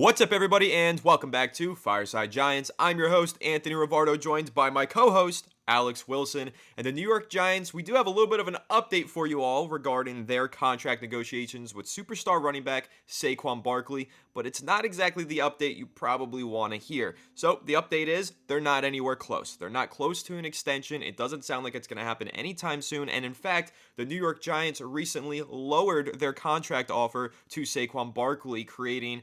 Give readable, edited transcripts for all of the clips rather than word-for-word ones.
What's up, everybody, and welcome back to Fireside Giants. I'm your host, Anthony Rivardo, joined by my co-host, Alex Wilson. And the New York Giants, we do have a little bit of an update for you all regarding their contract negotiations with superstar running back Saquon Barkley, but it's not exactly the update you probably want to hear. So the update is they're not anywhere close. They're not close to an extension. It doesn't sound like it's going to happen anytime soon. And in fact, the New York Giants recently lowered their contract offer to Saquon Barkley, creating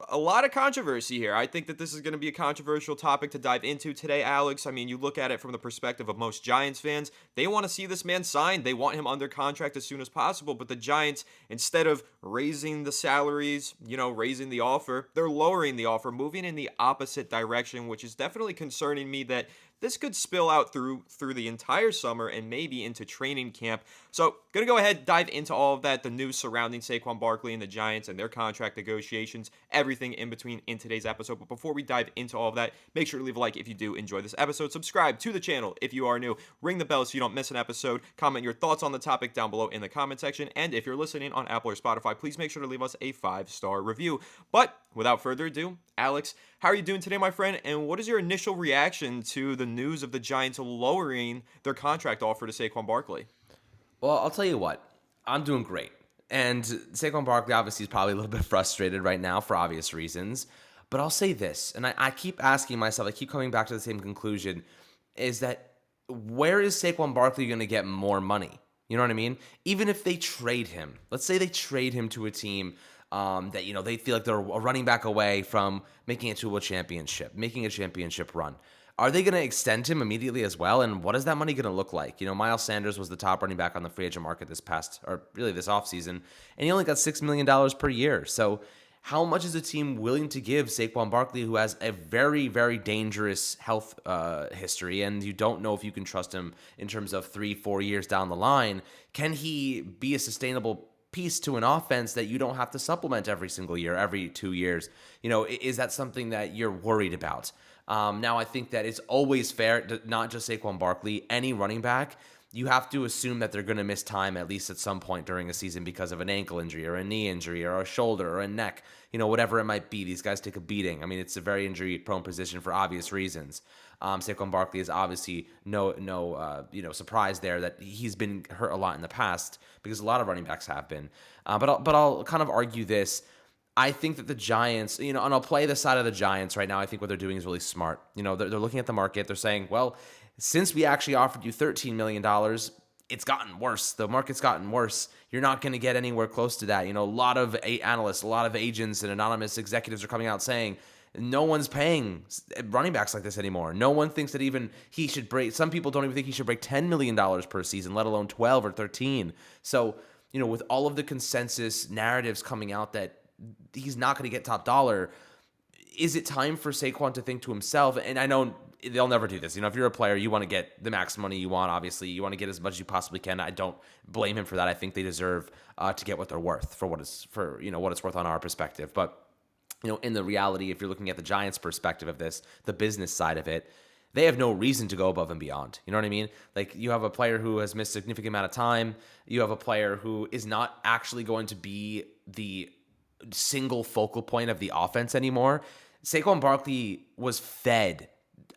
a lot of controversy here. I think that this is going to be a controversial topic to dive into today, Alex. I mean, you look at it from the perspective of most Giants fans. They want to see this man signed. They want him under contract as soon as possible. But the Giants, instead of raising the salaries, raising the offer, they're lowering the offer, moving in the opposite direction, which is definitely concerning me that this could spill out through the entire summer and maybe into training camp. So, going to go ahead, dive into all of that, the news surrounding Saquon Barkley and the Giants and their contract negotiations, everything in between in today's episode. But before we dive into all of that, make sure to leave a like if you do enjoy this episode. Subscribe to the channel if you are new. Ring the bell so you don't miss an episode. Comment your thoughts on the topic down below in the comment section. And if you're listening on Apple or Spotify, please make sure to leave us a 5-star review. But without further ado, Alex, how are you doing today, my friend? And what is your initial reaction to the news of the Giants lowering their contract offer to Saquon Barkley? Well, I'll tell you what, I'm doing great. And Saquon Barkley obviously is probably a little bit frustrated right now for obvious reasons. But I'll say this, and I keep asking myself, I keep coming back to the same conclusion, is that where is Saquon Barkley going to get more money? You know what I mean? Even if they trade him, let's say they trade him to a team that, they feel like they're a running back away from making it to a championship, making a championship run. Are they going to extend him immediately as well? And what is that money going to look like? Miles Sanders was the top running back on the free agent market this offseason, and he only got $6 million per year. So how much is a team willing to give Saquon Barkley, who has a very, very dangerous health history, and you don't know if you can trust him in terms of 3-4 years down the line? Can he be a sustainable piece to an offense that you don't have to supplement every single year, every 2 years? Is that something that you're worried about? Now, I think that it's always fair, not just Saquon Barkley, any running back, you have to assume that they're going to miss time at least at some point during a season because of an ankle injury or a knee injury or a shoulder or a neck, whatever it might be. These guys take a beating. I mean, it's a very injury-prone position for obvious reasons. Saquon Barkley is obviously no surprise there that he's been hurt a lot in the past because a lot of running backs have been. But I'll kind of argue this. I think that the Giants, and I'll play the side of the Giants right now. I think what they're doing is really smart. They're looking at the market. They're saying, well, since we actually offered you $13 million, it's gotten worse. The market's gotten worse. You're not going to get anywhere close to that. A lot of analysts, a lot of agents and anonymous executives are coming out saying, no one's paying running backs like this anymore. No one thinks that even he should break. Some people don't even think he should break $10 million per season, let alone 12 or 13. So, with all of the consensus narratives coming out that he's not going to get top dollar, is it time for Saquon to think to himself? And I know they'll never do this. If you're a player, you want to get the max money you want. Obviously, you want to get as much as you possibly can. I don't blame him for that. I think they deserve to get what they're worth for what it's worth on our perspective. But in the reality, if you're looking at the Giants' perspective of this, the business side of it, they have no reason to go above and beyond. You know what I mean? Like, you have a player who has missed a significant amount of time. You have a player who is not actually going to be the single focal point of the offense anymore. Saquon Barkley was fed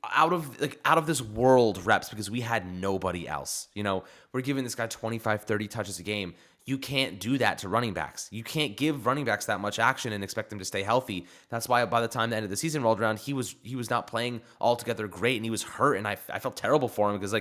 out of this world reps because we had nobody else. We're giving this guy 25, 30 touches a game. You can't do that to running backs. You can't give running backs that much action and expect them to stay healthy. That's why by the time the end of the season rolled around, he was not playing altogether great, and he was hurt, and I felt terrible for him because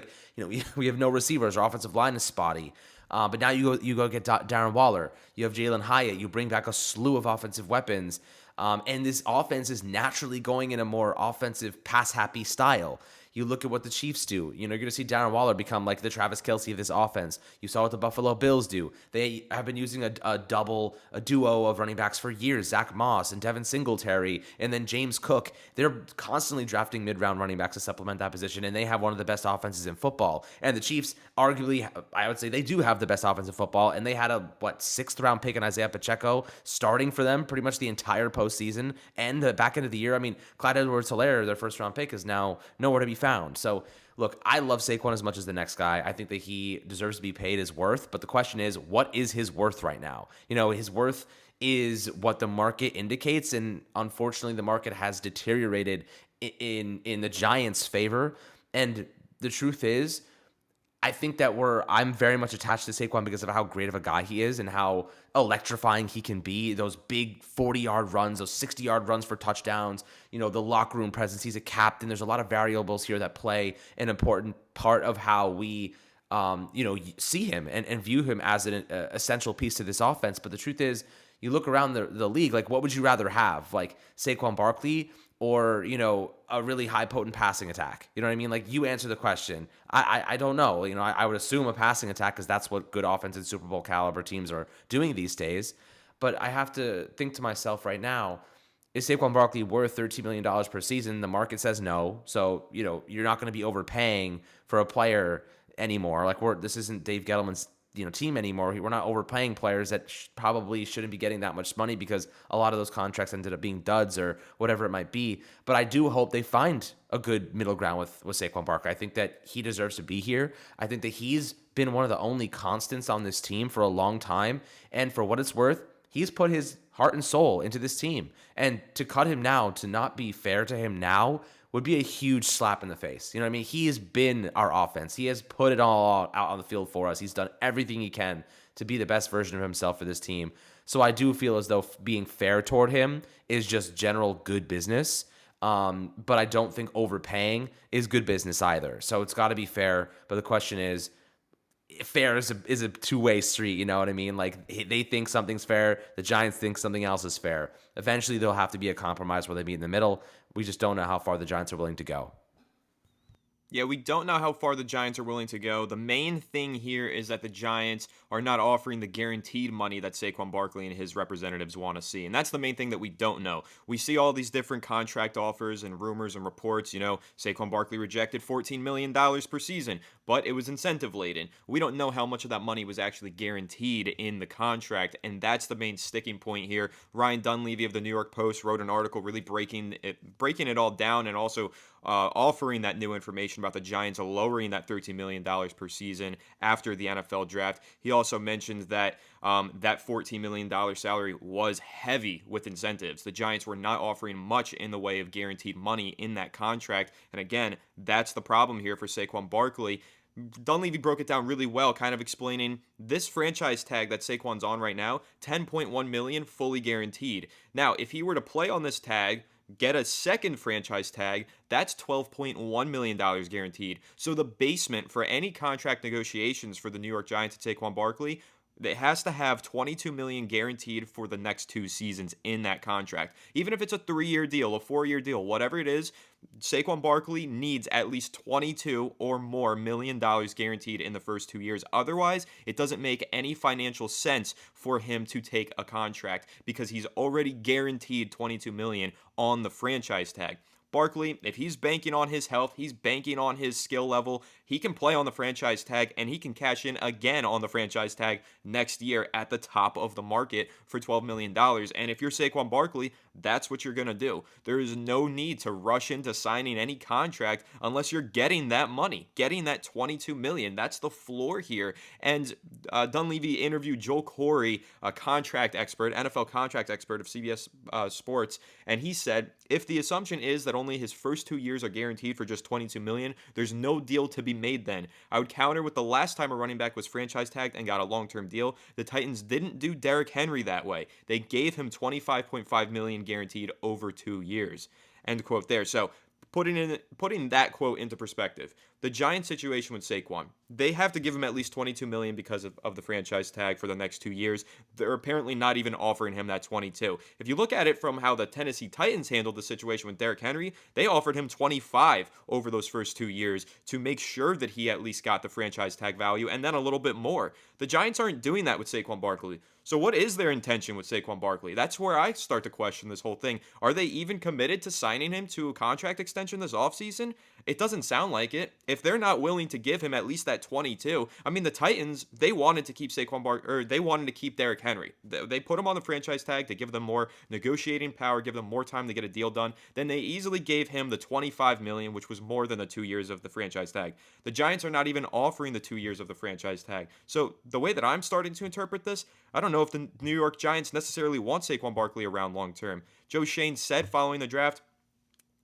we have no receivers. Our offensive line is spotty. But now you go get Darren Waller. You have Jalen Hyatt. You bring back a slew of offensive weapons. And this offense is naturally going in a more offensive, pass-happy style. You look at what the Chiefs do. You're going to see Darren Waller become like the Travis Kelce of this offense. You saw what the Buffalo Bills do. They have been using a duo of running backs for years, Zach Moss and Devin Singletary, and then James Cook. They're constantly drafting mid-round running backs to supplement that position, and they have one of the best offenses in football. And the Chiefs, arguably, I would say they do have the best offense in football, and they had a, sixth-round pick in Isaiah Pacheco starting for them pretty much the entire postseason and the back end of the year. I mean, Clyde Edwards-Helaire, their first-round pick, is now nowhere to be found. So, look, I love Saquon as much as the next guy. I think that he deserves to be paid his worth, but the question is, what is his worth right now? His worth is what the market indicates, and unfortunately, the market has deteriorated in the Giants' favor. And the truth is, I think that I'm very much attached to Saquon because of how great of a guy he is and how electrifying he can be. Those big 40-yard runs, those 60-yard runs for touchdowns, the locker room presence. He's a captain. There's a lot of variables here that play an important part of how we see him and view him as an essential piece to this offense. But the truth is, you look around the league, like, what would you rather have? Like Saquon Barkley or, a really high potent passing attack? You know what I mean? Like, you answer the question. I don't know. I would assume a passing attack because that's what good offensive Super Bowl caliber teams are doing these days. But I have to think to myself right now, is Saquon Barkley worth $13 million per season? The market says no. So, you're not going to be overpaying for a player anymore. Like, this isn't Dave Gettleman's team anymore. We're not overpaying players that probably shouldn't be getting that much money because a lot of those contracts ended up being duds or whatever it might be. But I do hope they find a good middle ground with Saquon Barkley. I think that he deserves to be here. I think that he's been one of the only constants on this team for a long time. And for what it's worth, he's put his heart and soul into this team. And to cut him now, to not be fair to him now, would be a huge slap in the face. You know what I mean? He has been our offense. He has put it all out on the field for us. He's done everything he can to be the best version of himself for this team. So I do feel as though being fair toward him is just general good business. But I don't think overpaying is good business either. So it's got to be fair. But the question is, fair is a two-way street, you know what I mean? Like, they think something's fair, the Giants think something else is fair. Eventually, there'll have to be a compromise where they meet in the middle. We just don't know how far the Giants are willing to go. Yeah, we don't know how far the Giants are willing to go. The main thing here is that the Giants are not offering the guaranteed money that Saquon Barkley and his representatives want to see. And that's the main thing that we don't know. We see all these different contract offers and rumors and reports. Saquon Barkley rejected $14 million per season, but it was incentive laden. We don't know how much of that money was actually guaranteed in the contract, and that's the main sticking point here. Ryan Dunleavy of the New York Post wrote an article really breaking it all down, and also offering that new information about the Giants lowering that $13 million per season after the NFL draft. He also mentioned that that $14 million salary was heavy with incentives. The Giants were not offering much in the way of guaranteed money in that contract. And again, that's the problem here for Saquon Barkley. Dunleavy broke it down really well, kind of explaining this franchise tag that Saquon's on right now, $10.1 million fully guaranteed. Now, if he were to play on this tag, get a second franchise tag, that's $12.1 million guaranteed. So the basement for any contract negotiations for the New York Giants at Saquon Barkley, it has to have $22 million guaranteed for the next 2 seasons in that contract. Even if it's a 3-year deal, a 4-year deal, whatever it is, Saquon Barkley needs at least 22 or more million dollars guaranteed in the first 2 years. Otherwise, it doesn't make any financial sense for him to take a contract because he's already guaranteed 22 million on the franchise tag. Barkley, if he's banking on his health, he's banking on his skill level, he can play on the franchise tag and he can cash in again on the franchise tag next year at the top of the market for $12 million. And if you're Saquon Barkley, that's what you're going to do. There is no need to rush into signing any contract unless you're getting that money, getting that $22 million. That's the floor here. And Dunleavy interviewed Joel Corey, a contract expert, NFL contract expert of CBS Sports, and he said, if the assumption is that only his first 2 years are guaranteed for just $22 million, there's no deal to be made then. I would counter with the last time a running back was franchise tagged and got a long-term deal, the Titans didn't do Derrick Henry that way. They gave him $25.5 million guaranteed over 2 years. End quote there. So putting that quote into perspective, the Giants situation with Saquon, they have to give him at least $22 million because of the franchise tag for the next 2 years. They're apparently not even offering him that 22. If you look at it from how the Tennessee Titans handled the situation with Derrick Henry, they offered him 25 over those first 2 years to make sure that he at least got the franchise tag value and then a little bit more. The Giants aren't doing that with Saquon Barkley. So what is their intention with Saquon Barkley? That's where I start to question this whole thing. Are they even committed to signing him to a contract extension extension this offseason? It doesn't sound like it. If they're not willing to give him at least that 22, I mean, the Titans, they wanted to keep they wanted to keep Derrick Henry. They put him on the franchise tag to give them more negotiating power, give them more time to get a deal done. Then they easily gave him the $25 million, which was more than the 2 years of the franchise tag. The Giants are not even offering the 2 years of the franchise tag. So the way that I'm starting to interpret this, I don't know if the New York Giants necessarily want Saquon Barkley around long term. Joe Schoen said following the draft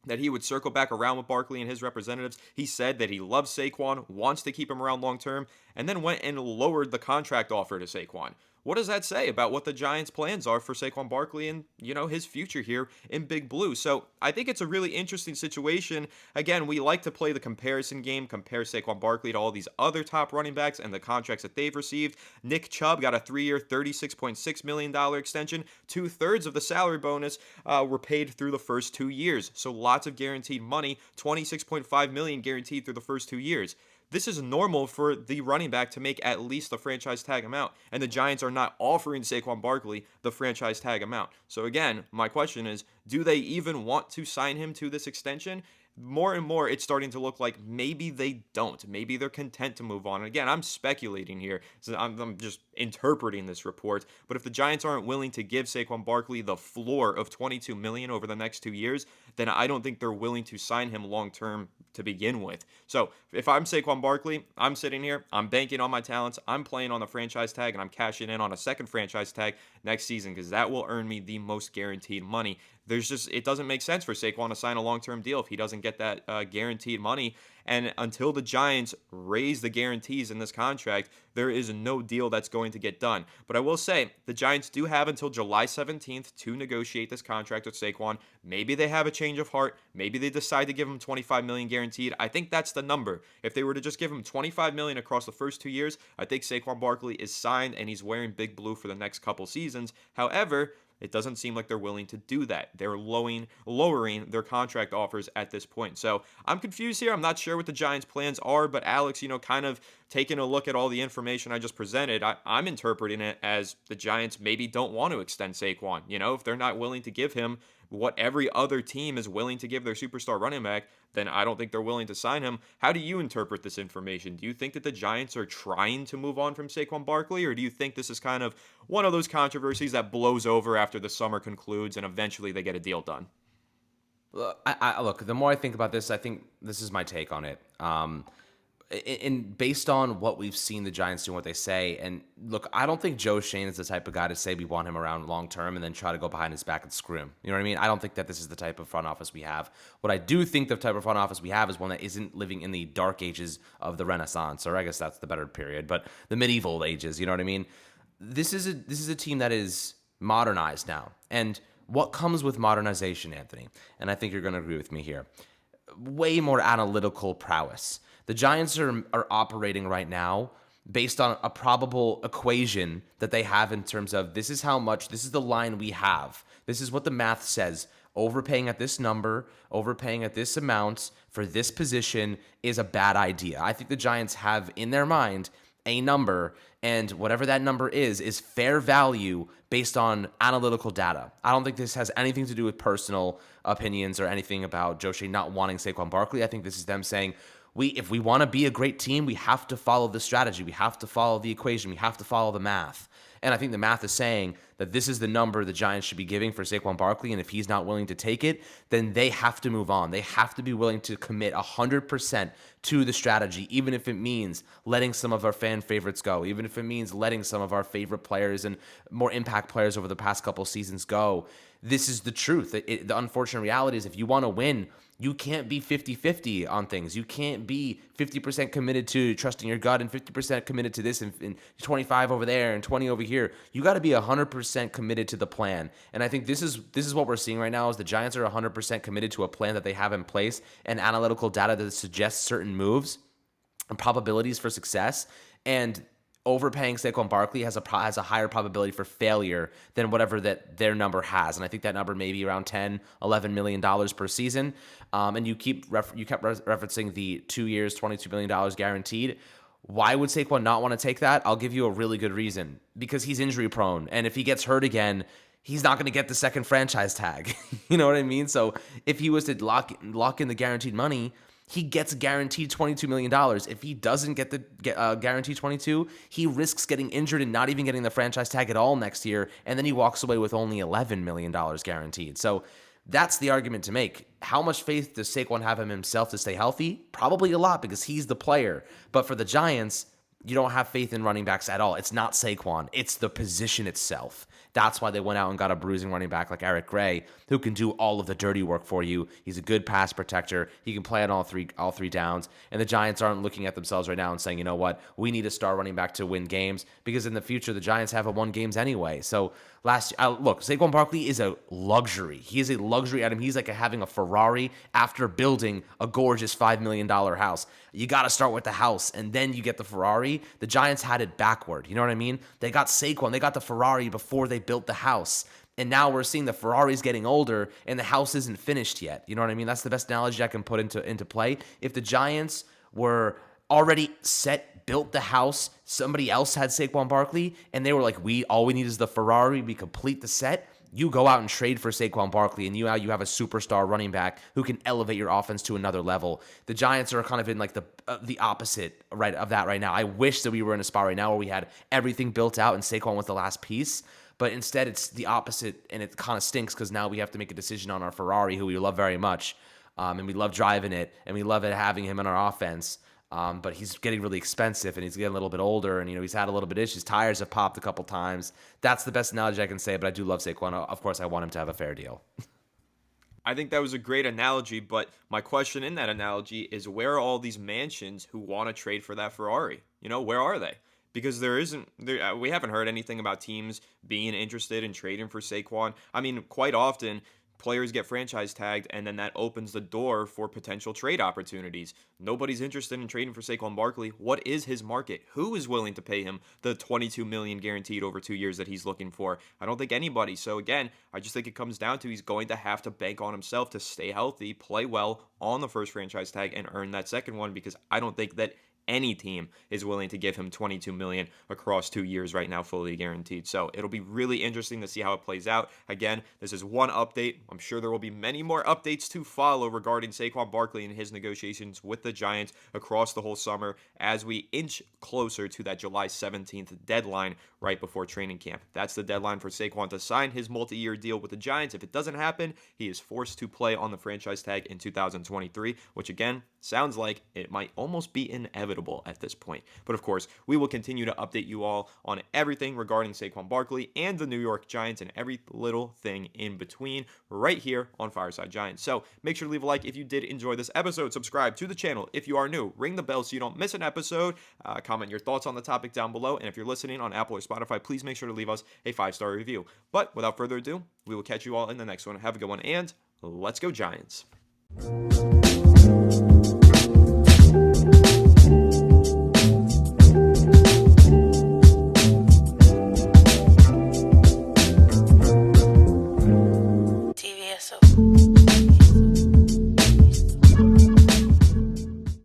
that he would circle back around with Barkley and his representatives. He said that he loves Saquon, wants to keep him around long term, and then went and lowered the contract offer to Saquon. What does that say about what the Giants' plans are for Saquon Barkley and, his future here in Big Blue? So I think it's a really interesting situation. Again, we like to play the comparison game, compare Saquon Barkley to all these other top running backs and the contracts that they've received. Nick Chubb got a 3-year, $36.6 million extension. 2/3 of the salary bonus were paid through the first 2 years. So lots of guaranteed money, $26.5 million guaranteed through the first 2 years. This is normal for the running back to make at least the franchise tag amount, and the Giants are not offering Saquon Barkley the franchise tag amount. So again, my question is, do they even want to sign him to this extension? More and more, it's starting to look like maybe they don't. Maybe they're content to move on. And again, I'm speculating here. So I'm just interpreting this report. But if the Giants aren't willing to give Saquon Barkley the floor of $22 million over the next 2 years, then I don't think they're willing to sign him long term to begin with. So if I'm Saquon Barkley, I'm sitting here, I'm banking on my talents, I'm playing on the franchise tag, and I'm cashing in on a second franchise tag next season because that will earn me the most guaranteed money. It doesn't make sense for Saquon to sign a long-term deal if he doesn't get that guaranteed money. And until the Giants raise the guarantees in this contract, there is no deal that's going to get done. But I will say, the Giants do have until July 17th to negotiate this contract with Saquon. Maybe they have a change of heart. Maybe they decide to give him $25 million guaranteed. I think that's the number. If they were to just give him $25 million across the first 2 years, I think Saquon Barkley is signed and he's wearing Big Blue for the next couple seasons. However, it doesn't seem like they're willing to do that. They're lowering their contract offers at this point. So I'm confused here. I'm not sure what the Giants' plans are, but Alex, kind of taking a look at all the information I just presented, I'm interpreting it as the Giants maybe don't want to extend Saquon. If they're not willing to give him what every other team is willing to give their superstar running back, then I don't think they're willing to sign him. How do you interpret this information? Do you think that the Giants are trying to move on from Saquon Barkley, or do you think this is kind of one of those controversies that blows over after the summer concludes and eventually they get a deal done? Look, the more I think about this, I think this is my take on it. And based on what we've seen the Giants do and what they say, and look, I don't think Joe Schoen is the type of guy to say we want him around long term and then try to go behind his back and screw him. You know what I mean? I don't think that this is the type of front office we have. What I do think the type of front office we have is one that isn't living in the dark ages of the Renaissance, or I guess that's the better period, but the medieval ages. You know what I mean? This is a team that is modernized now, and what comes with modernization, Anthony? And I think you're going to agree with me here. Way more analytical prowess. The Giants are operating right now based on a probable equation that they have in terms of this is the line we have. This is what the math says. Overpaying at this number, overpaying at this amount for this position is a bad idea. I think the Giants have in their mind a number, and whatever that number is fair value based on analytical data. I don't think this has anything to do with personal opinions or anything about Joe Schoen not wanting Saquon Barkley. I think this is them saying, if we want to be a great team, we have to follow the strategy. We have to follow the equation. We have to follow the math. And I think the math is saying that this is the number the Giants should be giving for Saquon Barkley, and if he's not willing to take it, then they have to move on. They have to be willing to commit 100% to the strategy, even if it means letting some of our fan favorites go, even if it means letting some of our favorite players and more impact players over the past couple seasons go. This is the truth. The unfortunate reality is if you want to win, you can't be 50-50 on things. You can't be 50% committed to trusting your gut and 50% committed to this and 25 over there and 20 over here. You got to be 100% committed to the plan. And I think this is what we're seeing right now is the Giants are 100% committed to a plan that they have in place and analytical data that suggests certain moves and probabilities for success. And overpaying Saquon Barkley has a higher probability for failure than whatever that their number has. And I think that number may be around $10, $11 million per season. And you kept referencing the 2 years, $22 million guaranteed. Why would Saquon not want to take that? I'll give you a really good reason. Because he's injury prone. And if he gets hurt again, he's not going to get the second franchise tag. You know what I mean? So if he was to lock in the guaranteed money, he gets guaranteed $22 million. If he doesn't get the guaranteed 22, he risks getting injured and not even getting the franchise tag at all next year, and then he walks away with only $11 million guaranteed. So that's the argument to make. How much faith does Saquon have in himself to stay healthy? Probably a lot, because he's the player. But for the Giants, you don't have faith in running backs at all. It's not Saquon. It's the position itself. That's why they went out and got a bruising running back like Eric Gray, who can do all of the dirty work for you. He's a good pass protector. He can play on all three downs. And the Giants aren't looking at themselves right now and saying, you know what, we need a star running back to win games, because in the future the Giants haven't won games anyway. So look, Saquon Barkley is a luxury. He is a luxury item. He's like having a Ferrari after building a gorgeous $5 million house. You got to start with the house, and then you get the Ferrari. The Giants had it backward. You know what I mean? They got Saquon. They got the Ferrari before they built the house. And now we're seeing the Ferrari's getting older, and the house isn't finished yet. You know what I mean? That's the best analogy I can put into play. If the Giants were already built the house, somebody else had Saquon Barkley, and they were like, all we need is the Ferrari, we complete the set, you go out and trade for Saquon Barkley, and you have a superstar running back who can elevate your offense to another level. The Giants are kind of in like the opposite of that right now. I wish that we were in a spot right now where we had everything built out and Saquon was the last piece. But instead, it's the opposite, and it kind of stinks because now we have to make a decision on our Ferrari, who we love very much, and we love driving it, and we love having him in our offense. But he's getting really expensive, and he's getting a little bit older, and he's had a little bit of issues. Tires have popped a couple times. That's the best analogy I can say, but I do love Saquon. Of course, I want him to have a fair deal. I think that was a great analogy, but my question in that analogy is, where are all these mansions who want to trade for that Ferrari? Where are they? Because we haven't heard anything about teams being interested in trading for Saquon. I mean, quite often, players get franchise tagged, and then that opens the door for potential trade opportunities. Nobody's interested in trading for Saquon Barkley. What is his market? Who is willing to pay him the $22 million guaranteed over 2 years that he's looking for? I don't think anybody. So again, I just think it comes down to he's going to have to bank on himself to stay healthy, play well on the first franchise tag, and earn that second one, because I don't think that any team is willing to give him $22 million across 2 years right now, fully guaranteed. So it'll be really interesting to see how it plays out. Again, this is one update. I'm sure there will be many more updates to follow regarding Saquon Barkley and his negotiations with the Giants across the whole summer as we inch closer to that July 17th deadline right before training camp. That's the deadline for Saquon to sign his multi-year deal with the Giants. If it doesn't happen, he is forced to play on the franchise tag in 2023, which again, sounds like it might almost be inevitable at this point. But of course, we will continue to update you all on everything regarding Saquon Barkley and the New York Giants and every little thing in between right here on Fireside Giants. So make sure to leave a like if you did enjoy this episode. Subscribe to the channel if you are new. Ring the bell so you don't miss an episode. Comment your thoughts on the topic down below. And if you're listening on Apple or Spotify, please make sure to leave us a 5-star review. But without further ado, we will catch you all in the next one. Have a good one, and let's go Giants.